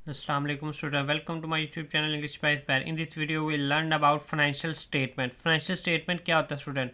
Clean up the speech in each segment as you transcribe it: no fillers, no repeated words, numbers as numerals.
Assalamualaikum student, welcome to my YouTube channel English by Aspire. In this video we learn about financial statement. Financial statement क्या होता है student?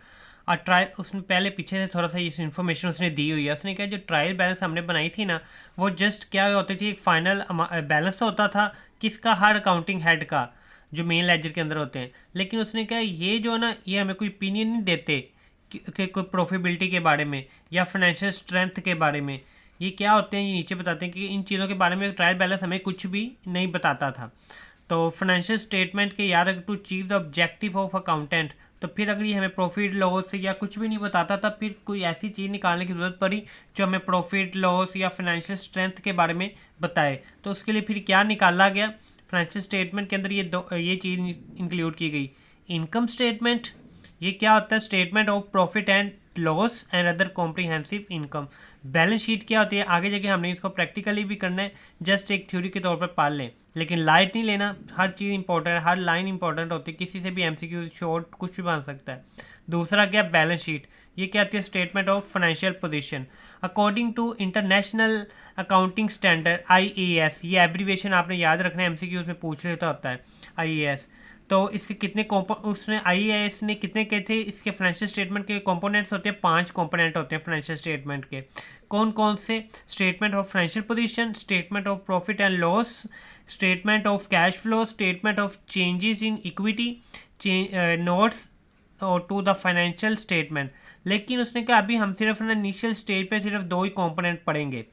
और trial उसमें पहले पीछे से थोड़ा सा ये इन्फॉर्मेशन उसने दी हुई है। उसने कहा जो ट्रायल बैलेंस हमने बनाई थी ना, वो जस्ट क्या होती थी, एक फाइनल बैलेंस होता था किसका, हर अकाउंटिंग हेड का, जो मेन लेजर के अंदर होते हैं। लेकिन उसने कहा ये जो ना, ये हमें कोई ओपिनियन नहीं देते कि कोई प्रॉफिटेबिलिटी के बारे में या फाइनेंशियल स्ट्रेंथ के बारे में। ये क्या होते हैं, ये नीचे बताते हैं कि इन चीज़ों के बारे में ट्रायल बैलेंस हमें कुछ भी नहीं बताता था। तो फाइनेंशियल स्टेटमेंट के यार, अगर to achieve the objective of accountant, तो फिर अगर ये हमें प्रॉफिट लॉस या कुछ भी नहीं बताता था, फिर कोई ऐसी चीज़ निकालने की ज़रूरत पड़ी जो हमें प्रॉफिट लॉस या फाइनेंशियल स्ट्रेंथ के बारे में बताए। तो उसके लिए फिर क्या निकाला गया, फाइनेंशियल स्टेटमेंट के अंदर ये चीज़ इंक्लूड की गई। इनकम स्टेटमेंट, ये क्या होता है, statement of profit and loss and other comprehensive income. Balance sheet क्या होती है, आगे जाके हमने इसको प्रैक्टिकली भी करना है, जस्ट एक थ्योरी के तौर पर पढ़ लें, लेकिन लाइट नहीं लेना। हर चीज़ इंपॉर्टेंट है, हर लाइन इंपॉर्टेंट होती है, किसी से भी एमसीक्यू शॉर्ट कुछ भी बन सकता है। दूसरा क्या, बैलेंस शीट, ये क्या आती है, statement of financial position according to international accounting standard IAS। ये एब्रीवेशन आपने याद रखना है, एमसीक्यूज में पूछ लेता होता है IAS। तो इसके कितने उसने IAS ने कितने के थे, इसके फाइनेंशियल स्टेटमेंट के कंपोनेंट्स होते हैं, 5 कंपोनेंट होते हैं फाइनेंशियल स्टेटमेंट के। कौन कौन से, statement of financial position, statement of profit and loss, statement of cash flow, statement of changes in equity, notes और टू द फाइनेंशियल स्टेटमेंट। लेकिन उसने कहा अभी हम सिर्फ ना इनिशियल स्टेज पे सिर्फ 2 ही कंपोनेंट पढ़ेंगे।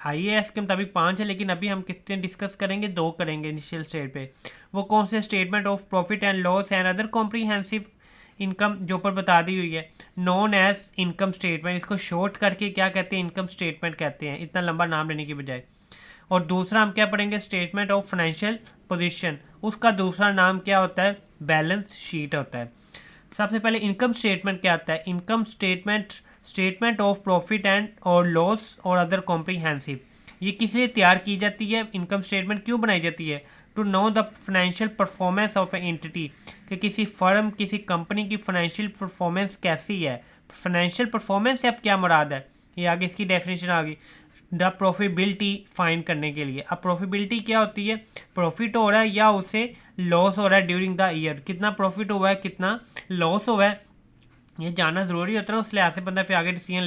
IAS के मुताबिक 5 है, लेकिन अभी हम कितने डिस्कस करेंगे, 2 करेंगे इनिशियल स्टेज पे। वो कौन से, statement of profit and loss and other comprehensive income, जो ऊपर बता दी हुई है, नॉन एज इनकम स्टेटमेंट। इसको शॉर्ट करके क्या कहते हैं, इनकम स्टेटमेंट कहते हैं, इतना लंबा नाम लेने की बजाय। और दूसरा हम क्या पढ़ेंगे, स्टेटमेंट ऑफ फाइनेंशियल पोजीशन, उसका दूसरा नाम क्या होता है, बैलेंस शीट होता है। सबसे पहले इनकम स्टेटमेंट क्या आता है, income statement, statement of profit and और लॉस और अदर कॉम्प्रीहेंसिव। ये किस लिए तैयार की जाती है, इनकम स्टेटमेंट क्यों बनाई जाती है, to know the financial performance of a entity, कि किसी फर्म, किसी कंपनी की फाइनेंशियल परफॉर्मेंस कैसी है। फाइनेंशियल परफॉर्मेंस से अब क्या मुराद है, ये आगे इसकी डेफिनेशन आ गई। द प्रॉफिटेबिलिटी फाइंड करने के लिए, अब प्रॉफिटेबिलिटी क्या होती है, प्रॉफिट हो रहा है या उसे लॉस हो रहा है ड्यूरिंग द ईयर, कितना प्रॉफिट हुआ है कितना लॉस हुआ है, ये जानना ज़रूरी होता है। उस लिहाज से बंदा फिर आगे डिसीजन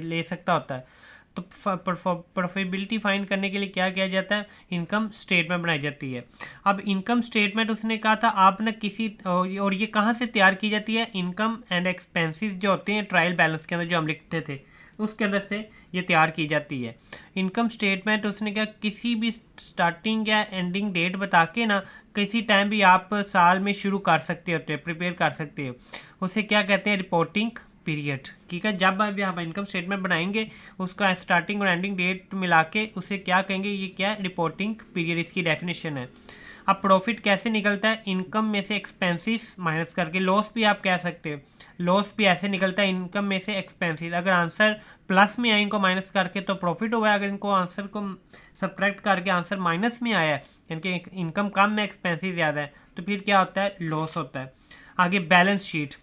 ले सकता होता है। तो प्रॉफिटेबिलिटी फाइंड करने के लिए क्या किया जाता है, इनकम स्टेटमेंट बनाई जाती है। अब इनकम स्टेटमेंट उसने कहा था आप ना किसी, और ये कहाँ से तैयार की जाती है, इनकम एंड एक्सपेंसेस जो होते हैं ट्रायल बैलेंस के अंदर जो हम लिखते थे, उसके अंदर से ये तैयार की जाती है। इनकम स्टेटमेंट उसने क्या, किसी भी स्टार्टिंग या एंडिंग डेट बता के ना, किसी टाइम भी आप साल में शुरू कर सकते होते हैं, प्रिपेयर कर सकते हो। उसे क्या कहते हैं, रिपोर्टिंग पीरियड। ठीक है, जब अभी हम इनकम स्टेटमेंट बनाएंगे, उसका स्टार्टिंग और एंडिंग डेट मिला के उसे क्या कहेंगे, ये क्या, रिपोर्टिंग पीरियड, इसकी डेफिनेशन है। अब प्रॉफिट कैसे निकलता है, इनकम में से एक्सपेंसेस माइनस करके। लॉस भी आप कह सकते हो, लॉस भी ऐसे निकलता है, इनकम में से एक्सपेंसेस। अगर आंसर प्लस में आए इनको माइनस करके तो प्रॉफिट हुआ है, अगर इनको आंसर को सब्ट्रैक्ट करके आंसर माइनस में आया है, यानी कि इनकम कम में एक्सपेंसेस ज़्यादा है, तो फिर क्या होता है, लॉस होता है। आगे बैलेंस शीट,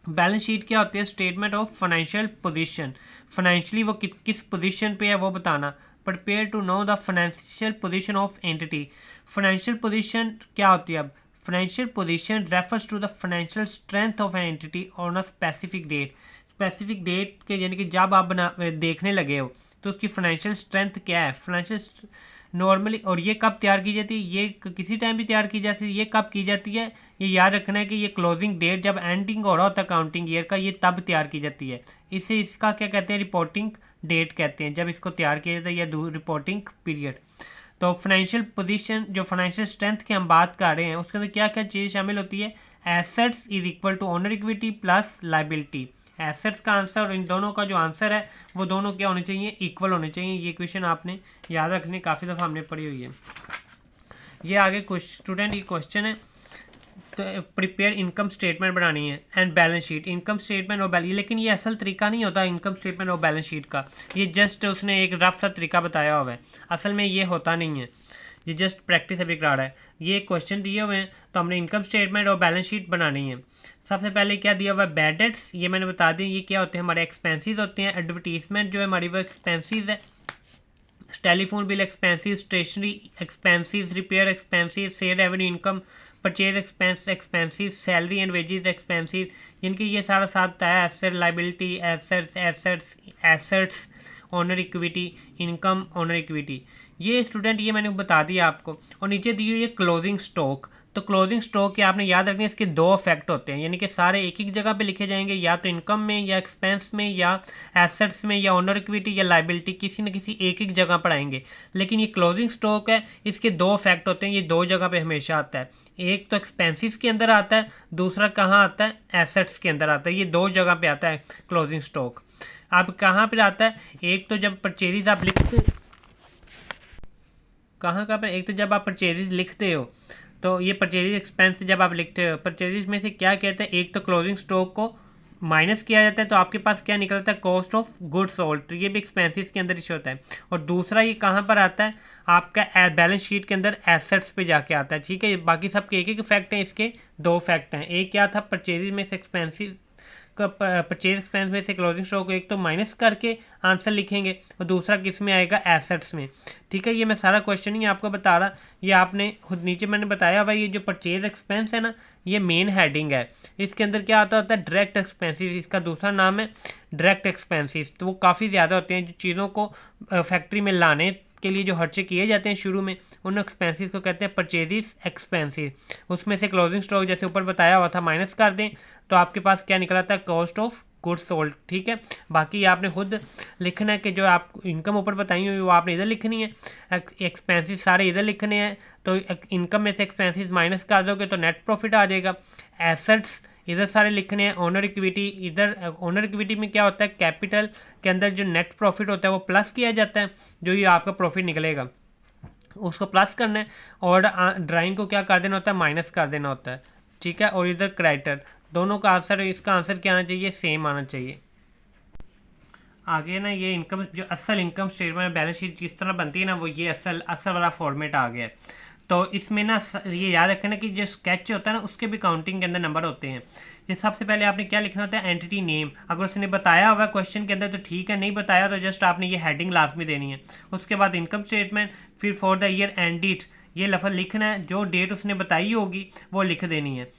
बैलेंस शीट क्या होती है, statement of financial position, financially वो किस पोजीशन पे है वो बताना। Prepare to know the financial position of entity, financial position क्या होती है, अब financial position refers to the financial strength of an entity on a specific date. Specific date के यानी कि जब आप देखने लगे हो तो उसकी फाइनेंशियल स्ट्रेंथ क्या है, फाइनेंशियल नॉर्मली। और ये कब तैयार की जाती है, ये किसी टाइम भी तैयार की जाती है। ये कब की जाती है, ये याद रखना है कि ये क्लोजिंग डेट जब एंडिंग हो रहा होता है अकाउंटिंग ईयर का, ये तब तैयार की जाती है। इसे इसका क्या कहते हैं, रिपोर्टिंग डेट कहते हैं, जब इसको तैयार किया जाता है, या रिपोर्टिंग पीरियड। तो फाइनेंशियल पोजीशन, जो फाइनेंशियल स्ट्रेंथ की हम बात कर रहे हैं, उसके अंदर क्या क्या चीज़ शामिल होती है, assets is equal to owner equity plus liability. Assets का आंसर और इन दोनों का जो आंसर है वो दोनों क्या होने चाहिए, इक्वल होने चाहिए। ये क्वेश्चन आपने याद रखने, काफ़ी दफ़ा हमने पढ़ी हुई है। ये आगे कुछ स्टूडेंट, ये क्वेश्चन है, तो प्रिपेयर इनकम स्टेटमेंट बनानी है and balance sheet, income statement और बैलेंस। लेकिन ये असल तरीका नहीं होता इनकम स्टेटमेंट और बैलेंस शीट का, ये जस्ट उसने एक रफ सा तरीका बताया हुआ है, असल में ये होता नहीं है, ये जस्ट प्रैक्टिस अभी करा रहा है। ये क्वेश्चन दिए हुए हैं, तो हमने इनकम स्टेटमेंट और बैलेंस शीट बनानी है। सबसे पहले क्या दिया हुआ है, बैड डेट्स, ये मैंने बता दी, ये क्या होते हैं, हमारे एक्सपेंसेस होते हैं। एडवर्टीजमेंट जो है हमारी वो एक्सपेंसेस है। Telephone bill expenses, stationery expenses, repair expenses, sale revenue income, purchase expenses, salary and wages expenses, इनकी ये सारा साथ है। Asset liability, assets, owner equity, income, owner equity, ये स्टूडेंट ये मैंने बता दिया आपको। और नीचे दी हुई है क्लोजिंग स्टॉक। तो क्लोजिंग स्टॉक के आपने याद रखना है, इसके दो इफेक्ट होते हैं, यानी कि सारे एक एक जगह पे लिखे जाएंगे, या तो इनकम में या एक्सपेंस में या एसेट्स में या ऑनर इक्विटी या लाइबिलिटी, किसी न किसी एक एक जगह पर आएंगे। लेकिन ये क्लोजिंग स्टॉक है, इसके दो इफेक्ट होते हैं, ये दो जगह पे हमेशा आता है। एक तो एक्सपेंसिस के अंदर आता है, दूसरा कहाँ आता है, एसेट्स के अंदर आता है। ये दो जगह पे आता है क्लोजिंग स्टॉक। अब कहाँ पर आता है, एक तो जब परचेजेज आप लिखते, कहाँ पर, एक तो जब आप परचेजेज लिखते हो, तो ये परचेजेज एक्सपेंस जब आप लिखते हो, परचेजेज में से क्या कहते हैं, एक तो क्लोजिंग स्टॉक को माइनस किया जाता है, तो आपके पास क्या निकलता है, कॉस्ट ऑफ गुड्स सोल्ड, तो ये भी एक्सपेंसेस के अंदर इशू होता है। और दूसरा ये कहाँ पर आता है, आपका बैलेंस शीट के अंदर एसेट्स पे जाके आता है। ठीक है, बाकी सबके एक एक फैक्ट हैं, इसके दो फैक्ट हैं। एक क्या था, परचेजेज में से एक्सपेंसेस का, परचेज एक्सपेंस में से क्लोजिंग स्टॉक को एक तो माइनस करके आंसर लिखेंगे, और दूसरा किस में आएगा, एसेट्स में। ठीक है, ये मैं सारा क्वेश्चन ही आपको बता रहा, ये आपने खुद नीचे मैंने बताया भाई, ये जो परचेज एक्सपेंस है ना, ये मेन हेडिंग है। इसके अंदर क्या आता होता है, डायरेक्ट एक्सपेंसेस, इसका दूसरा नाम है डायरेक्ट एक्सपेंसेस। तो वो काफ़ी ज़्यादा होते हैं, जो चीज़ों को फैक्ट्री में लाने के लिए जो खर्चे किए जाते हैं शुरू में, उन एक्सपेंसेस को कहते हैं परचेजेस एक्सपेंसेस। उसमें से क्लोजिंग स्टॉक जैसे ऊपर बताया हुआ था माइनस कर दें, तो आपके पास क्या निकला था, कॉस्ट ऑफ गुड्स सोल्ड। ठीक है, बाकी आपने खुद लिखना है कि जो आप इनकम ऊपर बताई हुई वो आपने इधर लिखनी है, एक्सपेंसेस सारे इधर लिखने हैं। तो इनकम में से एक्सपेंसेस माइनस कर दोगे तो नेट प्रॉफिट आ जाएगा। एसेट्स इधर सारे लिखने हैं, ऑनर इक्विटी इधर, ऑनर इक्विटी में क्या होता है, कैपिटल के अंदर जो नेट प्रॉफिट होता है वो प्लस किया जाता है, जो ये आपका प्रॉफिट निकलेगा उसको प्लस करना है, और ड्राइंग को क्या कर देना होता है, माइनस कर देना होता है। ठीक है, और इधर क्रेडिटर, दोनों का आंसर, इसका आंसर क्या आना चाहिए, सेम आना चाहिए। आगे ना ये इनकम, जो असल इनकम स्टेटमेंट बैलेंस शीट जिस तरह बनती है ना, वो ये असल वाला फॉर्मेट आ गया है। तो इसमें ना ये याद रखना कि जो स्केच होता है ना, उसके भी काउंटिंग के अंदर नंबर होते हैं। ये सबसे पहले आपने क्या लिखना होता है, एंटिटी नेम। अगर उसने बताया हुआ क्वेश्चन के अंदर तो ठीक है, नहीं बताया तो जस्ट आपने ये हेडिंग लाजमी देनी है। उसके बाद इनकम स्टेटमेंट, फिर फॉर द ईयर एंडिट, ये लफ्ज़ लिखना है, जो डेट उसने बताई होगी वो लिख देनी है।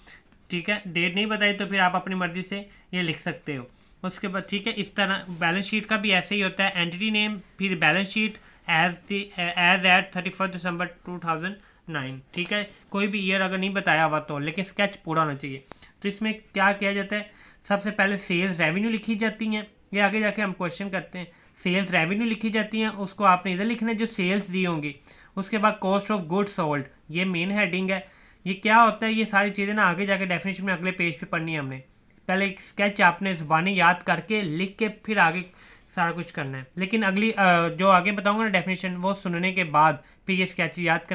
ठीक है, डेट नहीं बताई तो फिर आप अपनी मर्ज़ी से ये लिख सकते हो। उसके बाद ठीक है, इस तरह बैलेंस शीट का भी ऐसे ही होता है, एंटिटी नेम, फिर बैलेंस शीट एज एट 31 दिसंबर 2009। ठीक है, कोई भी ईयर अगर नहीं बताया हुआ तो, लेकिन स्केच पूरा होना चाहिए। तो इसमें क्या किया जाता है, सबसे पहले सेल्स रेवेन्यू लिखी जाती हैं, ये आगे जाके हम क्वेश्चन करते हैं। सेल्स रेवेन्यू लिखी जाती हैं, उसको आपने इधर लिखना है जो सेल्स दी होंगी। उसके बाद कॉस्ट ऑफ गुड्स सोल्ड, ये मेन हेडिंग है। ये क्या होता है, ये सारी चीज़ें ना आगे जाके डेफिनेशन में अगले पेज पे पढ़नी है हमने। पहले एक स्केच आपने ज़बानी याद करके लिख के फिर आगे सारा कुछ करना है। लेकिन अगली जो आगे बताऊंगा ना डेफिनेशन, वो सुनने के बाद फिर ये स्केच याद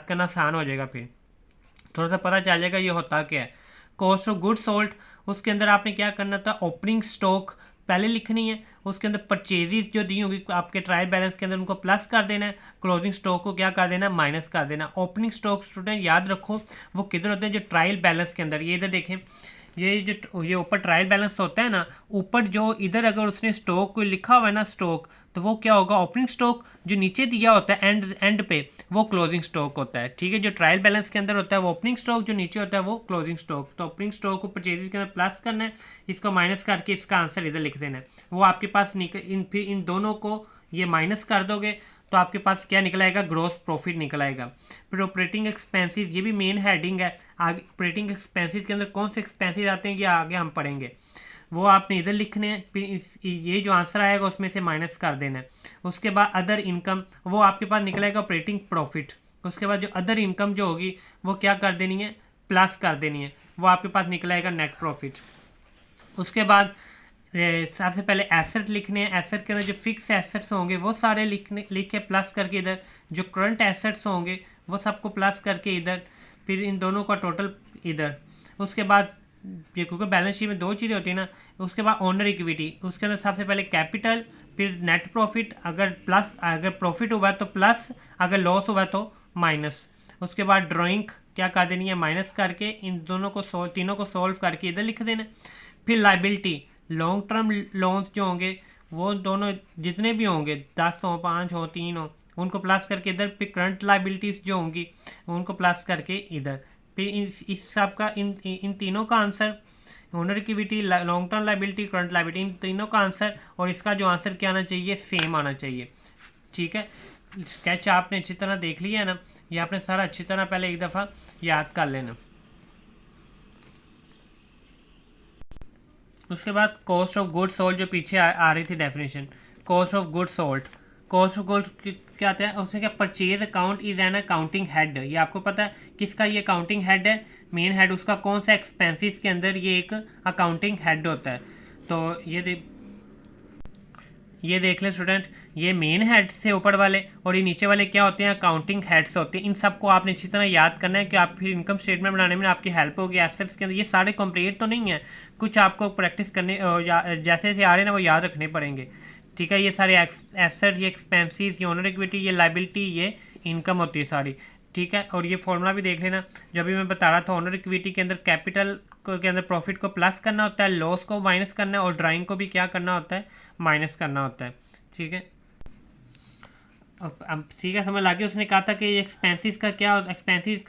करना आसान हो जाएगा, फिर थोड़ा सा पता चल जाएगा ये होता क्या है। कॉस्ट ऑफ गुड्स सोल्ड, उसके अंदर आपने क्या करना था, ओपनिंग स्टॉक पहले लिखनी है, उसके अंदर परचेजेस जो दी होगी आपके ट्रायल बैलेंस के अंदर उनको प्लस कर देना है, क्लोजिंग स्टॉक को क्या कर देना है, माइनस कर देना। ओपनिंग स्टॉक स्टूडेंट याद रखो वो किधर होते हैं, जो ट्रायल बैलेंस के अंदर, ये इधर देखें, ये ऊपर ट्रायल बैलेंस होता है ना, ऊपर जो इधर अगर उसने स्टॉक को लिखा हुआ है ना स्टॉक, तो वो क्या होगा, ओपनिंग स्टॉक। जो नीचे दिया होता है एंड पे, वो क्लोजिंग स्टॉक होता है। ठीक है, जो ट्रायल बैलेंस के अंदर होता है वो ओपनिंग स्टॉक, जो नीचे होता है वो क्लोजिंग स्टॉक। तो ओपनिंग स्टॉक को परचेजेस के अंदर प्लस करना है, इसको माइनस करके इसका आंसर इधर लिख देना है। वो आपके पास फिर इन दोनों को ये माइनस कर दोगे तो आपके पास क्या निकल आएगा, ग्रॉस प्रॉफिट निकल आएगा। फिर ऑपरेटिंग एक्सपेंसेस, ये भी मेन हेडिंग है। आगे ऑपरेटिंग एक्सपेंसेस के अंदर कौन से एक्सपेंसेस आते हैं ये आगे हम पढ़ेंगे, वो आपने इधर लिखने हैं। फिर ये जो आंसर आएगा उसमें से माइनस कर देना है। उसके बाद अदर इनकम, वो आपके पास निकलेगा ऑपरेटिंग प्रॉफिट। उसके बाद जो अदर इनकम जो होगी वो क्या कर देनी है, प्लस कर देनी है, वो आपके पास निकलेगा नेट प्रॉफिट। उसके बाद सबसे पहले एसेट लिखने हैं। एसेट के अंदर जो फिक्स एसेट्स होंगे वो सारे लिख के प्लस करके इधर, जो करंट एसेट्स होंगे वो सबको प्लस करके इधर, फिर इन दोनों का टोटल इधर। उसके बाद ये क्योंकि बैलेंस शीट में दो चीज़ें होती है ना, उसके बाद ओनर इक्विटी, उसके अंदर सबसे पहले कैपिटल, फिर नेट प्रॉफिट। अगर प्रॉफिट हुआ तो प्लस, अगर लॉस हुआ तो माइनस। उसके बाद ड्राइंग क्या कर देनी है, माइनस करके इन दोनों को तीनों को सॉल्व करके इधर लिख देना। फिर लाइबिलिटी, लॉन्ग टर्म लोन्स जो होंगे वो दोनों जितने भी होंगे 10 हो, 5 हो, 3 हो, उनको प्लस करके इधर, फिर करंट लाइबिलिटीज़ जो होंगी उनको प्लस करके इधर, फिर इस सब का इन तीनों का answer, owner equity, long term liability, current liability, इन तीनों का आंसर और इसका जो आंसर क्या आना चाहिए, सेम आना चाहिए। ठीक है, स्केच आपने अच्छी तरह देख लिया है ना, ये आपने सारा अच्छी तरह पहले एक दफ़ा याद कर लेना। उसके बाद कॉस्ट ऑफ गुड सोल्ड जो पीछे आ रही थी definition, cost of good sold, cost of good क्या आता है उसमें, क्या purchase account is an accounting head, ये आपको पता है किसका ये अकाउंटिंग हेड है, मेन हेड उसका कौन सा एक्सपेंसिस के अंदर ये एक अकाउंटिंग हेड होता है। तो ये देख लें स्टूडेंट, ये मेन हेड से ऊपर वाले और ये नीचे वाले क्या होते हैं, अकाउंटिंग हेड्स होते हैं। इन सबको आपने अच्छी तरह याद करना है कि आप फिर इनकम स्टेटमेंट बनाने में आपकी हेल्प होगी। एसेट्स के अंदर ये सारे कंप्लीट तो नहीं है, कुछ आपको प्रैक्टिस करने जैसे जैसे आ रहे हैं ना वो याद रखने पड़ेंगे। ठीक है, ये सारे एसेट, ये एक्सपेंसिस, ये ओनर इक्विटी, ये लाइबिलिटी, ये इनकम होती है सारी। ठीक है, और ये फॉर्मूला भी देख लेना जो अभी मैं बता रहा था, ओनर इक्विटी के अंदर कैपिटल के अंदर प्रॉफिट को प्लस करना होता है, लॉस को माइनस करना है, और ड्राइंग को भी क्या करना होता है, माइनस करना होता है। ठीक है, अब ठीक है समझ लगे। उसने कहा था कि एक्सपेंसिस का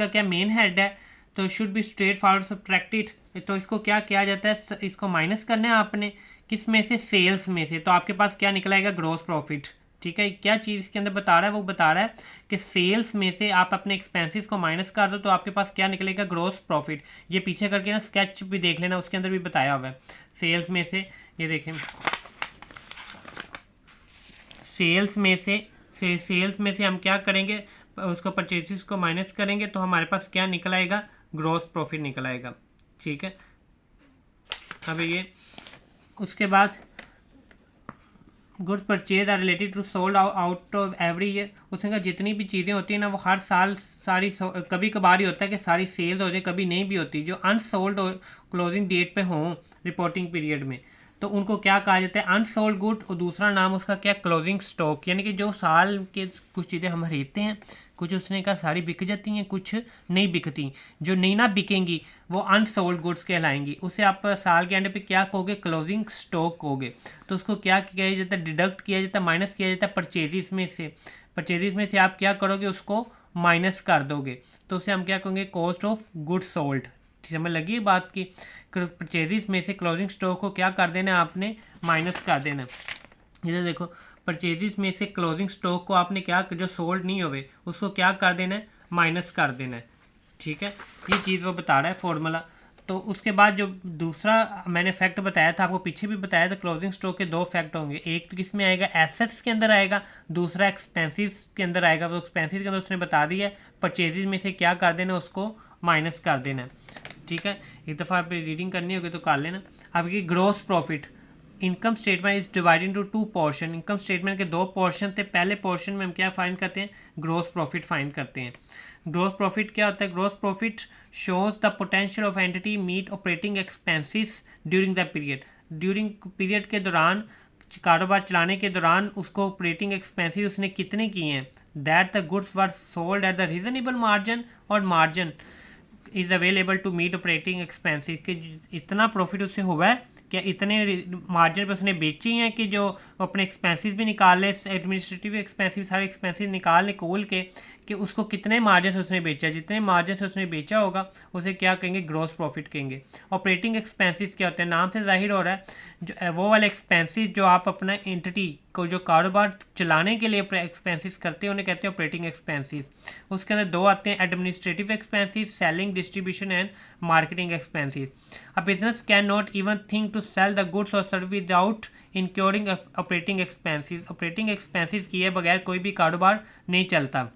क्या मेन हेड है, तो should be straight forward subtracted, तो इसको क्या किया जाता है, इसको माइनस करना है आपने किस में से, सेल्स में से, तो आपके पास क्या निकलेगा, ग्रॉस प्रॉफिट। ठीक है, क्या चीज़ इसके अंदर बता रहा है, वो बता रहा है कि सेल्स में से आप अपने एक्सपेंसिस को माइनस कर दो तो आपके पास क्या निकलेगा, ग्रॉस प्रॉफिट। ये पीछे करके ना स्केच भी देख लेना, उसके अंदर भी बताया हुआ है। सेल्स में से, ये देखें, सेल्स में से हम क्या करेंगे, उसको परचेसिस को माइनस करेंगे तो हमारे पास क्या निकल आएगा, ग्रॉस प्रॉफिट निकल आएगा। ठीक है, अब ये उसके बाद goods purchase are related to sold out of every year, उसमें का जितनी भी चीज़ें होती हैं ना वो हर साल सारी कभी कभार ही होता है कि सारी सेल्स हो जाए, कभी नहीं भी होती, जो अनसोल्ड क्लोजिंग डेट पे हों रिपोर्टिंग पीरियड में, तो उनको क्या कहा जाता है, अनसोल्ड गुड, और दूसरा नाम उसका क्या, क्लोजिंग स्टॉक। यानी कि जो साल के कुछ चीज़ें हम खरीदते हैं, कुछ उसने कहा सारी बिक जाती हैं, कुछ नहीं बिकती, जो नहीं ना बिकेंगी वो अनसोल्ड गुड्स कहलाएंगी। उसे आप साल के एंड पे क्या कहोगे, क्लोजिंग स्टॉक कहोगे। तो उसको क्या किया जाता है, डिडक्ट किया जाता है, माइनस किया जाता है परचेजिस में से। परचेजिस में से आप क्या करोगे, उसको माइनस कर दोगे, तो उसे हम क्या कहेंगे, कॉस्ट ऑफ गुड्स सोल्ड। समझ लगी बात की, परचेजिस में से क्लोजिंग स्टॉक को क्या कर देना है आपने, माइनस कर देना। इधर देखो, परचेजिस में से क्लोजिंग स्टॉक को आपने क्या, जो सोल्ड नहीं हुए उसको क्या कर देना है, माइनस कर देना है। ठीक है, ये चीज़ वो बता रहा है फॉर्मूला। तो उसके बाद जो दूसरा मैंने फैक्ट बताया था, आपको पीछे भी बताया था, क्लोजिंग स्टॉक के दो फैक्ट होंगे, एक तो किस में आएगा, एसेट्स के अंदर आएगा, दूसरा एक्सपेंसिस के अंदर आएगा। वो एक्सपेंसिस के अंदर उसने बता दिया, परचेजिस में से क्या कर देना, उसको माइनस कर देना है। ठीक है, एक दफ़ा आप रीडिंग करनी होगी तो कर लेना। अब ये gross profit, income statement is divided into 2 portion, income statement के 2 पोर्शन थे। पहले पोर्शन में हम क्या फाइंड करते हैं, ग्रॉस प्रॉफिट फाइंड करते हैं। ग्रॉस प्रॉफिट क्या होता है, gross profit shows the potential of entity meet operating expenses during the period, during period के दौरान, कारोबार चलाने के दौरान उसको ऑपरेटिंग एक्सपेंसिस उसने कितने किए हैं, that the goods were sold at the reasonable margin, और margin is available to meet operating expenses, कि इतना प्रॉफिट उससे हुआ है क्या, इतने मार्जिन पे उसने बेची हैं कि जो अपने एक्सपेंसिस भी निकाल ले, एडमिनिस्ट्रेटिव एक्सपेंसिस सारे एक्सपेंसिस निकाल खोल के, कि उसको कितने मार्जिन से उसने बेचा, जितने मार्जिन से उसने बेचा होगा उसे क्या कहेंगे, ग्रॉस प्रॉफिट कहेंगे। ऑपरेटिंग एक्सपेंसिस क्या होते हैं, नाम से जाहिर हो रहा है जो वो वाले एक्सपेंसिस जो आप अपना एंटिटी को जो कारोबार चलाने के लिए एक्सपेंसिस करते हैं उन्हें कहते हैं ऑपरेटिंग एक्सपेंसिस। उसके अंदर दो आते हैं, administrative expenses, selling, distribution and marketing expenses. A business can not even think to sell the goods और service without incurring operating expenses, operating expenses किए बगैर कोई भी कारोबार नहीं चलता।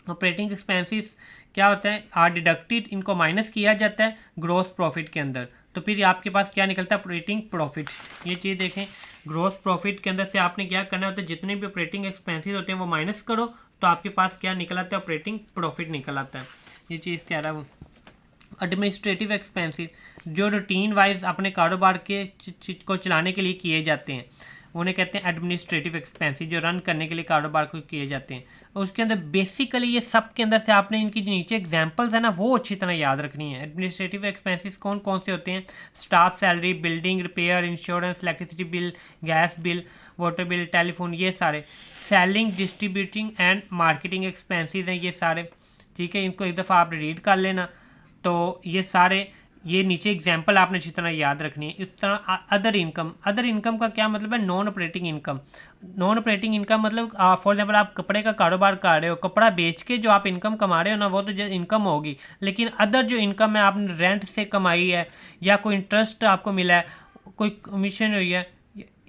ऑपरेटिंग एक्सपेंसिस क्या होता है, आर डिडक्टेड, इनको माइनस किया जाता है ग्रॉस प्रॉफिट के अंदर, तो फिर आपके पास क्या निकलता है, ऑपरेटिंग प्रॉफिट। ये चीज़ देखें, ग्रॉस प्रॉफिट के अंदर से आपने क्या करना होता है, जितने भी ऑपरेटिंग एक्सपेंसिस होते हैं वो माइनस करो तो आपके पास क्या निकल आता है, ऑपरेटिंग प्रॉफिट निकल आता है। ये चीज़ कह रहा है वो। एडमिनिस्ट्रेटिव एक्सपेंसिस जो रूटीन वाइज अपने कारोबार के को चलाने के लिए किए जाते हैं, उन्हें कहते हैं एडमिनिस्ट्रेटिव एक्सपेंसेस, जो रन करने के लिए कारोबार को किए जाते हैं। और उसके अंदर बेसिकली ये सब के अंदर से आपने इनकी जो नीचे एग्जांपल्स है ना वो अच्छी तरह याद रखनी है। एडमिनिस्ट्रेटिव एक्सपेंसेस कौन कौन से होते हैं? Staff salary, building repair, insurance, electricity bill, gas bill, water bill, telephone, ये सारे। Selling, distributing and marketing expenses हैं ये सारे, ठीक है। इनको एक दफ़ा आप रीड कर लेना। तो ये सारे, ये नीचे एग्जाम्पल आपने अच्छी तरह याद रखनी है। इस तरह अदर इनकम, अदर इनकम का क्या मतलब है? Non operating income. Non operating income मतलब फॉर एग्जाम्पल आप कपड़े का कारोबार कर रहे हो, कपड़ा बेच के जो आप इनकम कमा रहे हो ना वो तो जो इनकम होगी, लेकिन अदर जो इनकम है आपने रेंट से कमाई है, या कोई इंटरेस्ट आपको मिला है, कोई कमीशन हुई है,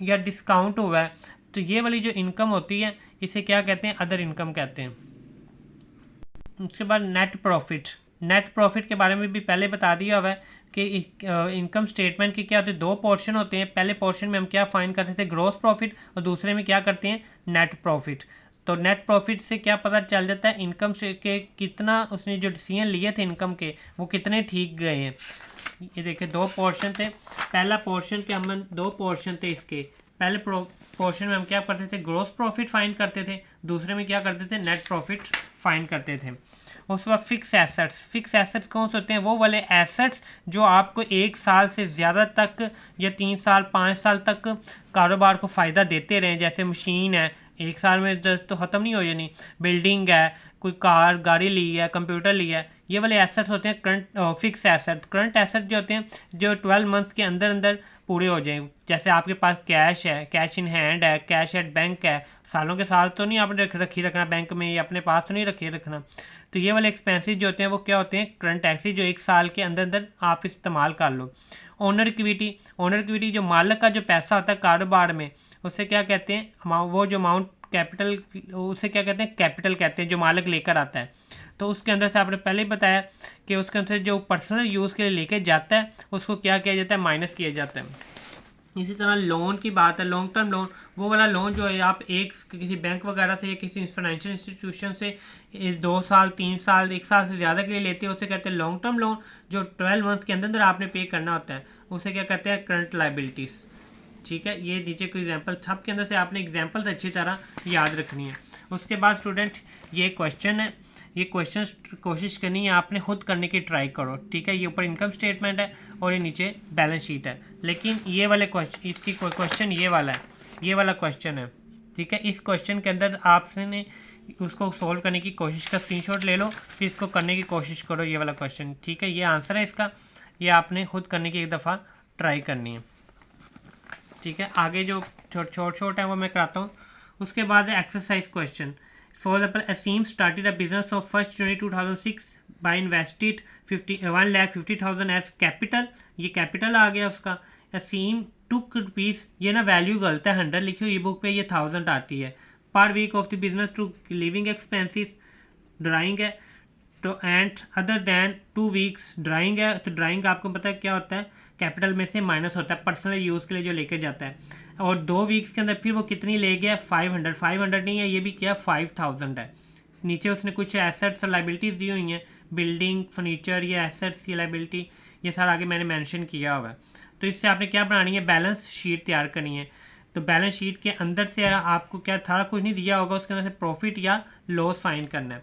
या डिस्काउंट हुआ है, तो ये वाली जो इनकम होती है इसे क्या कहते हैं? अदर इनकम कहते हैं। उसके बाद नेट प्रॉफिट। नेट प्रॉफिट के बारे में भी पहले बता दिया हुआ है कि इनकम स्टेटमेंट की क्या होती है, दो पोर्शन होते हैं। पहले पोर्शन में हम क्या फाइंड करते थे? ग्रॉस प्रॉफिट, और दूसरे में क्या करते हैं? Net profit. तो नेट प्रॉफिट से क्या पता चल जाता है? इनकम से के कितना उसने जो डिसीजन लिए थे इनकम के वो कितने ठीक गए हैं। ये देखिए दो पोर्शन थे। पहला पोर्शन के हम दो पोर्शन थे इसके। पहले पोर्शन में हम क्या करते थे? ग्रॉस प्रॉफिट फाइंड करते थे। दूसरे में क्या करते थे? नेट प्रॉफिट फाइंड करते थे। उसके बाद फिक्स एसेट्स। फिक्स एसेट्स कौन से होते हैं? वो वाले एसेट्स जो आपको 1 साल से ज़्यादा तक या 3 साल 5 साल तक कारोबार को फ़ायदा देते रहें। जैसे मशीन है, 1 साल में तो ख़त्म नहीं हो जानी। बिल्डिंग है, कोई कार गाड़ी ली है, कंप्यूटर लिया है, ये वाले एसेट्स होते हैं current fix asset. Current asset जो होते हैं जो 12 मंथ्स के अंदर अंदर पूरे हो जाएं। जैसे आपके पास कैश है, कैश इन हैंड है, कैश एट बैंक है, सालों के साल तो नहीं आपने रखना बैंक में, या अपने पास तो नहीं रखना। तो ये वाले एक्सपेंसेस जो होते हैं वो क्या होते हैं? करंट एक्सेस, जो 1 साल के अंदर अंदर आप इस्तेमाल कर लो। Owner equity. ओनर इक्विटी जो मालिक का जो पैसा होता है कारोबार में, उससे क्या कहते हैं? वो जो अमाउंट कैपिटल, उसे क्या कहते हैं? कैपिटल कहते हैं, जो मालिक लेकर आता है। तो उसके अंदर से आपने पहले ही बताया कि उसके अंदर जो पर्सनल यूज़ के लिए लेके जाता है उसको क्या किया जाता है? माइनस किया जाता है। इसी तरह लोन की बात है, लॉन्ग टर्म लोन, वो वाला लोन जो है आप एक किसी बैंक वगैरह से या किसी फाइनेंशियल इंस्टीट्यूशन से 2 साल 3 साल 1 साल से ज़्यादा के लिए लेते हैं, उसे कहते हैं लॉन्ग टर्म लोन। जो 12 मंथ के अंदर अंदर आपने पे करना होता है उसे क्या कहते हैं? करंट लाइबिलिटीज़, ठीक है। ये नीचे कोई एग्जाम्पल सब के अंदर से आपने एग्जाम्पल्स अच्छी तरह याद रखनी है। उसके बाद स्टूडेंट ये क्वेश्चन है, ये क्वेश्चन कोशिश करनी है आपने खुद करने की ट्राई करो, ठीक है। ये ऊपर इनकम स्टेटमेंट है और ये नीचे बैलेंस शीट है, लेकिन ये वाले क्वेश्चन, इसकी क्वेश्चन ये वाला है, ये वाला क्वेश्चन है, ठीक है। इस क्वेश्चन के अंदर आपने उसको सोल्व करने की कोशिश का स्क्रीनशॉट ले लो, फिर इसको करने की कोशिश करो, ये वाला क्वेश्चन, ठीक है। ये आंसर है इसका, ये आपने खुद करने की एक दफ़ा ट्राई करनी है, ठीक है। आगे जो छोट है वो मैं कराता हूँ। उसके बाद है exercise question. For example, Asim started a business of 1 January 2006 by invested 1,50,000 as capital. ये कैपिटल आ गया उसका। असीम टुक रुपीज़, ये ना वैल्यू गलत है, 100 लिखी हुई बुक पे, ये 1000 आती है। Per week of the business to living expenses, drawing है। तो and other than 2 weeks, drawing है। तो ड्राइंग आपको पता है क्या होता है? कैपिटल में से माइनस होता है, पर्सनल यूज़ के लिए जो लेके जाता है। और 2 वीक्स के अंदर फिर वो कितनी ले गया? 500। 500 नहीं है, ये भी क्या? 5000 है। नीचे उसने कुछ एसेट्स और लाइबिलिटीज़ दी हुई हैं, बिल्डिंग, फर्नीचर, ये एसेट्स, ये लाइबिलिटी, ये सारा आगे मैंने मेंशन किया हुआ है। तो इससे आपने क्या बनानी है? बैलेंस शीट तैयार करनी है। तो बैलेंस शीट के अंदर से आपको क्या सारा कुछ नहीं दिया होगा, उसके अंदर से प्रॉफिट या लॉस फाइंड करना है,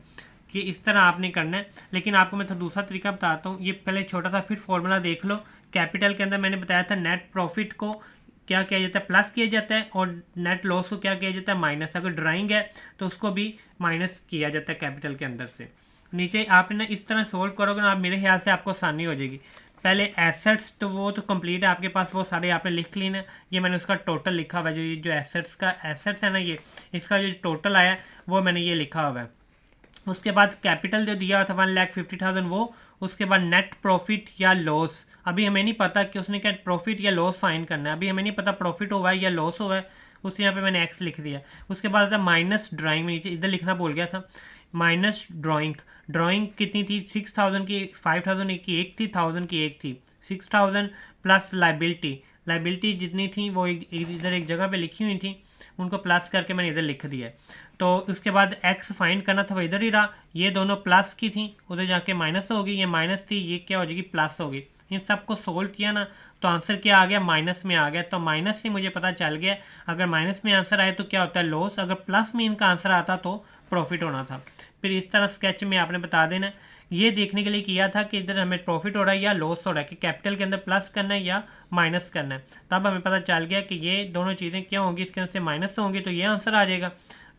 कि इस तरह आपने करना है। लेकिन आपको मैं दूसरा तरीका बताता हूँ। ये पहले छोटा सा फिर फॉर्मूला देख लो। कैपिटल के अंदर मैंने बताया था नेट प्रॉफिट को क्या किया जाता है? प्लस किया जाता है, और नेट लॉस को क्या किया जाता है? माइनस। अगर ड्राइंग है तो उसको भी माइनस किया जाता है कैपिटल के अंदर से। नीचे आपने इस तरह सोल्व करोगे ना, आप मेरे ख्याल से आपको आसानी हो जाएगी। पहले एसेट्स, तो वो तो कंप्लीट है आपके पास, वो सारे आपने लिख लेना। ये मैंने उसका टोटल लिखा हुआ है, जो ये जो एसेट्स का एसेट्स है ना, ये इसका जो टोटल आया वो मैंने ये लिखा हुआ है। उसके बाद कैपिटल जो दिया हुआ था 1,50,000 वो। उसके बाद नेट प्रॉफिट या लॉस, अभी हमें नहीं पता कि उसने क्या प्रॉफिट या लॉस फाइंड करना है, अभी हमें नहीं पता प्रॉफिट हुआ है या लॉस हुआ है, उस यहाँ पे मैंने एक्स लिख दिया। उसके बाद था माइनस ड्राइंग, में नीचे इधर लिखना भूल गया था, माइनस ड्राइंग। ड्राइंग कितनी थी? 6000 की, 5000 की एक थी, 1000 की एक थी। 6000 प्लस लाइबिलिटी, लाइबिलिटी जितनी थी वो इधर एक जगह पे लिखी हुई थी, उनको प्लस करके मैंने इधर लिख दिया। तो उसके बाद एक्स फाइंड करना था, वो इधर ही रहा। ये दोनों प्लस की थी, उधर जाके माइनस होगी, ये माइनस थी, ये क्या हो जाएगी? प्लस होगी। इन सबको सोल्व किया ना तो आंसर क्या आ गया, माइनस में आ गया। तो माइनस से मुझे पता चल गया अगर माइनस में आंसर आए तो क्या होता है, लॉस। अगर प्लस में इनका आंसर आता तो प्रॉफिट होना था। फिर इस तरह स्केच में आपने बता देना। ये देखने के लिए किया था कि इधर हमें प्रॉफिट हो रहा है या लॉस हो रहा है, कि कैपिटल के अंदर प्लस करना है या माइनस करना है। तब हमें पता चल गया कि ये दोनों चीज़ें क्या होंगी, इसके अंदर से माइनस होंगी तो ये आंसर आ जाएगा।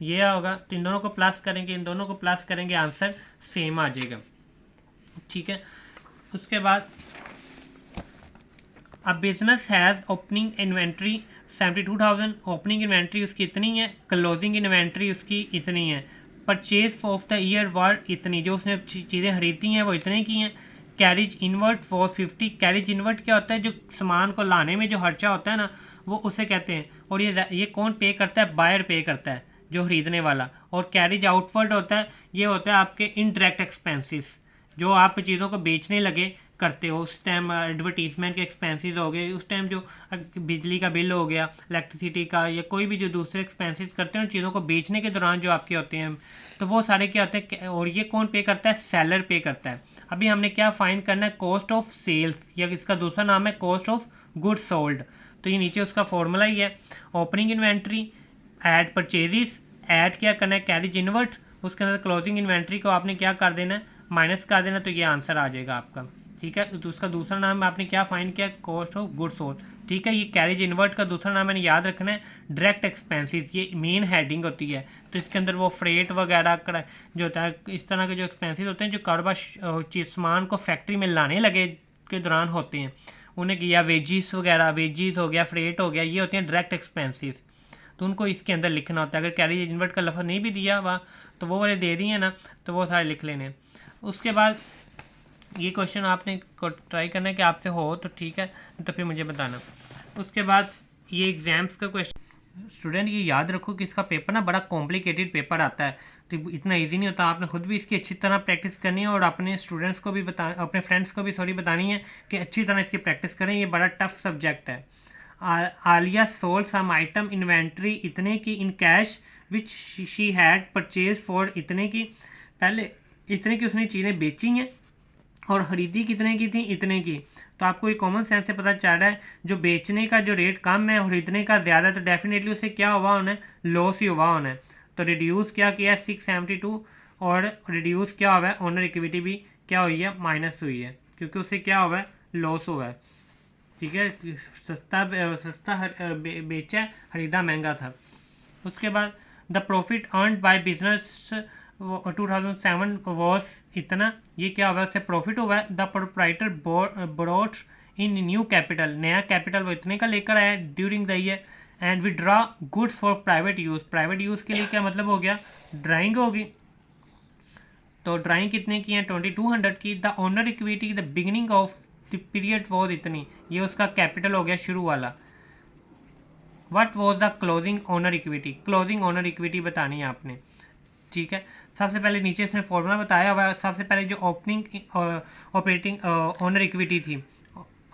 ये होगा तो इन दोनों को प्लस करेंगे, इन दोनों को प्लस करेंगे, आंसर सेम आ जाएगा। ठीक है, उसके बाद अब business has opening inventory 72,000, opening inventory उसकी इतनी है, क्लोजिंग इन्वेंट्री उसकी इतनी है, purchase of the year word इतनी, जो उसने चीज़ें खरीदी हैं वो इतने की हैं। Carriage inward for 50, carriage inward क्या होता है, जो सामान को लाने में जो खर्चा होता है ना वो उसे कहते हैं। और ये कौन पे करता है, बायर पे करता है, जो खरीदने वाला। और कैरिज आउटवर्ड होता है, ये होता है आपके इनडायरेक्ट एक्सपेंसेस, जो आप चीज़ों को बेचने लगे करते हो। उस टाइम एडवर्टीजमेंट के एक्सपेंसेस हो गए, उस टाइम जो बिजली का बिल हो गया, इलेक्ट्रिसिटी का, या कोई भी जो दूसरे एक्सपेंसेस करते हैं उन चीज़ों को बेचने के दौरान जो आपके होते हैं, तो वो सारे क्या होते हैं। और ये कौन पे करता है, सेलर पे करता है। अभी हमने क्या फाइंड करना है, कॉस्ट ऑफ सेल्स, या इसका दूसरा नाम है कॉस्ट ऑफ गुड्स सोल्ड। तो ये नीचे उसका फॉर्मूला ही है, opening inventory add purchases, add क्या करना है, कैरिज इनवर्ट, उसके अंदर क्लोजिंग इन्वेंट्री को आपने क्या कर देना है, माइनस कर देना, तो ये आंसर आ जाएगा आपका। ठीक है, तो उसका दूसरा नाम आपने क्या फाइंड किया, कॉस्ट ऑफ गुड्स सोल्ड। ठीक है, ये कैरिज इनवर्ट का दूसरा नाम मैंने याद रखना है, डायरेक्ट एक्सपेंसेस, ये मेन हेडिंग होती है। तो इसके अंदर वो फ्रेट वगैरह जो होता है, इस तरह के जो एक्सपेंसेस होते हैं, जो कारोबार सामान को फैक्ट्री में लाने लगे के दौरान होते हैं, उन्हें किया, वेजिस वगैरह, वेजिस हो गया, फ्रेट हो गया, ये होते हैं डायरेक्ट एक्सपेंसेस। तो उनको इसके अंदर लिखना होता है। अगर कैरिज इनवर्ट का लफ्ज़ नहीं भी दिया हुआ तो वो वाले दे दिए ना, तो वो सारे लिख लेने। उसके बाद ये क्वेश्चन आपने ट्राई करना है कि आपसे हो तो ठीक है, तो फिर मुझे बताना। उसके बाद ये एग्ज़ाम्स का क्वेश्चन, स्टूडेंट ये याद रखो कि इसका पेपर ना बड़ा कॉम्प्लिकेटेड पेपर आता है, तो इतना इजी नहीं होता। आपने खुद भी इसकी अच्छी तरह प्रैक्टिस करनी है और अपने स्टूडेंट्स को भी अपने फ्रेंड्स को भी बतानी है कि अच्छी तरह इसकी प्रैक्टिस करें। ये बड़ा टफ सब्जेक्ट है। Alia sold some item inventory इतने की in cash which she had purchase for इतने की, पहले इतने की उसने चीज़ें बेची हैं और ख़रीदी कितने की थी, इतने की। तो आपको ये कॉमन सेंस से पता चल रहा है, जो बेचने का जो रेट कम है और खरीदने का ज़्यादा है, तो डेफिनेटली उससे क्या हुआ होना है, लॉस ही हुआ होना है। तो रिड्यूस क्या किया है 672, और रिड्यूस क्या हुआ है, ओनर इक्विटी भी क्या हुई है, माइनस हुई है, क्योंकि उससे क्या हुआ है, लॉस हुआ है। ठीक है, सस्ता बेचा, खरीदा महंगा था। उसके बाद the profit earned by business 2007 was इतना, ये क्या हुआ, उससे प्रॉफिट हुआ है। The proprietor brought in new capital, नया कैपिटल वो इतने का लेकर आया during the year. And withdraw goods for private use, private use के लिए क्या मतलब हो गया, ड्राइंग होगी। तो ड्राइंग कितने की है, 2200 की। The owner equity the beginning of the period was इतनी, ये उसका कैपिटल हो गया शुरू वाला। What was the closing owner equity, closing owner equity बतानी है आपने। ठीक है, सबसे पहले नीचे इसने फॉर्मूला बताया हुआ है। सबसे पहले जो ओपनिंग ऑपरेटिंग ओनर इक्विटी थी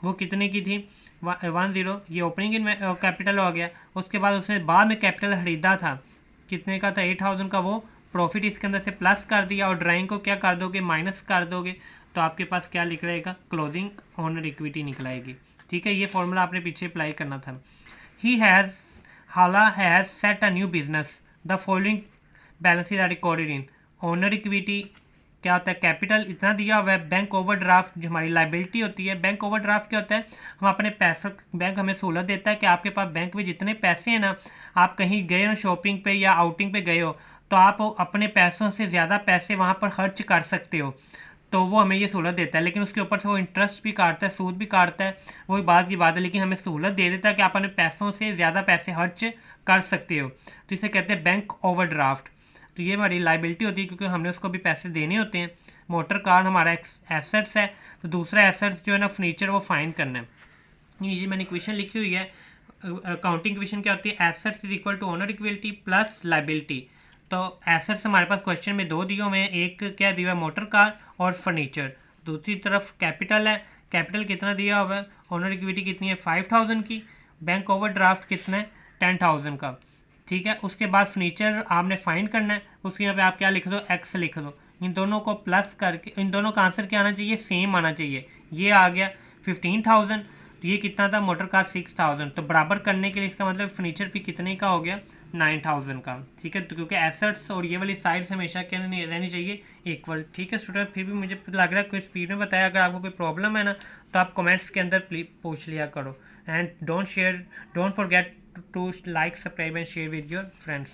वो कितने की थी, 10, ये ओपनिंग कैपिटल हो गया। उसके बाद उसने बाद में कैपिटल खरीदा था, कितने का था, 8000 का, वो प्रॉफिट इसके अंदर से प्लस कर दिया और ड्राइंग को क्या कर दोगे, माइनस कर दोगे, तो आपके पास क्या लिख रहेगा, क्लोजिंग ओनर इक्विटी निकल आएगी। ठीक है, ये फॉर्मूला आपने पीछे अप्लाई करना था। ही हैज़, हाला has set a new business, the following balances are recorded in. Owner equity क्या होता है, कैपिटल इतना दिया हुआ है। बैंक ओवरड्राफ्ट जो हमारी लाइबिलिटी होती है, बैंक ओवरड्राफ्ट क्या होता है, हम अपने पैसों, बैंक हमें सहूलत देता है कि आपके पास बैंक में जितने पैसे हैं ना, आप कहीं गए हो शॉपिंग पे या आउटिंग पे गए हो, तो आप अपने पैसों से ज़्यादा पैसे वहाँ पर खर्च कर सकते हो, तो वो हमें ये सहूलत देता है। लेकिन उसके ऊपर से वो इंटरेस्ट भी काटता है, सूद भी काटता है, वो बात की बात है, लेकिन हमें सहूलत दे देता है कि आप अपने पैसों से ज़्यादा पैसे खर्च कर सकते हो। तो इसे कहते हैं बैंक ओवरड्राफ्ट। तो ये हमारी लाइबिलिटी होती है, क्योंकि हमने उसको भी पैसे देने होते हैं। मोटर कार हमारा एसेट्स है, तो दूसरा एसेट्स जो है ना, फर्नीचर, वो फाइंड करना है। ये मैंने इक्वेशन लिखी हुई है। अकाउंटिंग इक्वेशन क्या होती है, assets is equal to owner equity plus liability. तो एसेट्स हमारे पास क्वेश्चन में 2 दिए हुए हैं, एक क्या दिया है, मोटर कार और फर्नीचर। दूसरी तरफ कैपिटल है, कैपिटल कितना दिया हुआ है, ओनर इक्विटी कितनी है, 5000 की। बैंक ओवरड्राफ्ट कितना है, 10,000 का। ठीक है, उसके बाद फर्नीचर आपने फाइंड करना है, उसके यहाँ पे आप क्या लिख दो, एक्स लिख दो। इन दोनों को प्लस करके इन दोनों का आंसर क्या आना चाहिए, सेम आना चाहिए। ये आ गया 15,000, तो ये कितना था, मोटर कार 6000, तो बराबर करने के लिए इसका मतलब फर्नीचर भी कितने का हो गया, 9000 का। ठीक है, तो क्योंकि एसेट्स और ये वाली साइड्स हमेशा क्या नहीं रहनी चाहिए, इक्वल। ठीक है स्टूडेंट, फिर भी मुझे लग रहा है कोई स्पीड में बताया, अगर आपको कोई प्रॉब्लम है ना तो आप कमेंट्स के अंदर प्लीज पूछ लिया करो। And don't forget to like, subscribe and share with your friends.